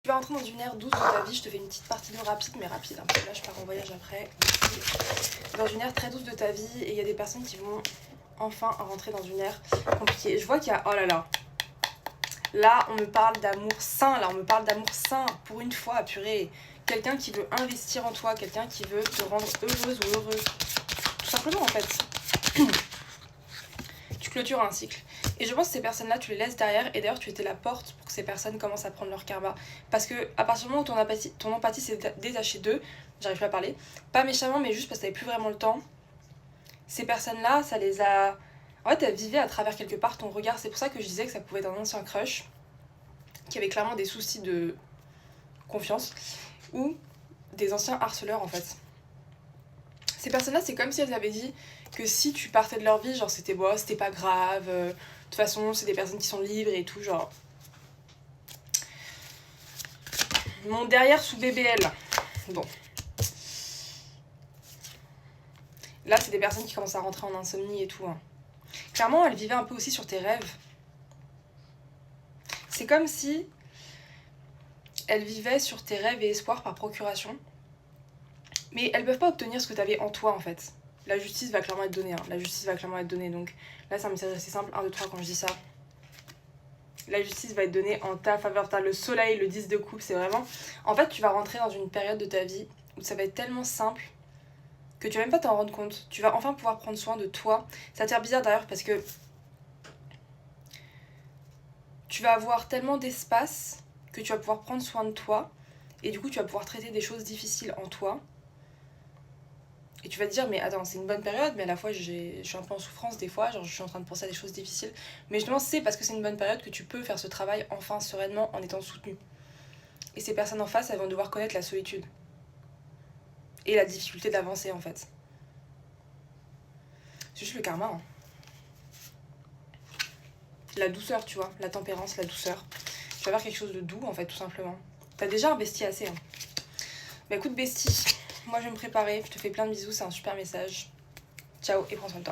Tu vas rentrer dans une ère douce de ta vie, je te fais une petite partie de rapide, mais rapide, hein, parce que là je pars en voyage après. Dans une ère très douce de ta vie, et il y a des personnes qui vont enfin rentrer dans une ère compliquée. Je vois qu'il y a, oh là là, là on me parle d'amour sain, là on me parle d'amour sain, pour une fois, purée. Quelqu'un qui veut investir en toi, quelqu'un qui veut te rendre heureuse ou heureux. Tout simplement en fait. Tu clôtures un cycle. Et je pense que ces personnes-là, tu les laisses derrière. Et d'ailleurs, tu étais la porte pour que ces personnes commencent à prendre leur karma. Parce que à partir du moment où ton empathie s'est détachée d'eux, j'arrive plus à parler, pas méchamment, mais juste parce que t'avais plus vraiment le temps, ces personnes-là, ça les a... En fait, elles vivaient à travers quelque part ton regard. C'est pour ça que je disais que ça pouvait être un ancien crush qui avait clairement des soucis de confiance ou des anciens harceleurs en fait. Ces personnes-là, c'est comme si elles avaient dit que si tu partais de leur vie, genre c'était bon, c'était pas grave, de toute façon c'est des personnes qui sont libres et tout, genre... Mon derrière sous BBL. Bon. Là, c'est des personnes qui commencent à rentrer en insomnie et tout. Hein. Clairement, elles vivaient un peu aussi sur tes rêves. C'est comme si elles vivaient sur tes rêves et espoirs par procuration. Mais elles peuvent pas obtenir ce que tu avais en toi, en fait. La justice va clairement être donnée. Hein. La justice va clairement être donnée. Donc là, c'est un message assez simple. 1, 2, 3 quand je dis ça. La justice va être donnée en ta faveur. T'as le soleil, le 10 de coupe, c'est vraiment... En fait, tu vas rentrer dans une période de ta vie où ça va être tellement simple que tu vas même pas t'en rendre compte. Tu vas enfin pouvoir prendre soin de toi. Ça te fait bizarre d'ailleurs parce que tu vas avoir tellement d'espace que tu vas pouvoir prendre soin de toi et du coup tu vas pouvoir traiter des choses difficiles en toi. Et tu vas te dire, mais attends, c'est une bonne période, mais à la fois je suis un peu en souffrance des fois, genre je suis en train de penser à des choses difficiles. Mais justement, c'est parce que c'est une bonne période que tu peux faire ce travail enfin sereinement en étant soutenu. Et ces personnes en face, elles vont devoir connaître la solitude. Et la difficulté d'avancer en fait. C'est juste le karma. Hein. La douceur, tu vois, la tempérance, la douceur. Tu vas avoir quelque chose de doux en fait, tout simplement. T'as déjà investi assez. Hein. Bah écoute, bestie, moi je vais me préparer, je te fais plein de bisous, c'est un super message. Ciao et prends soin de toi.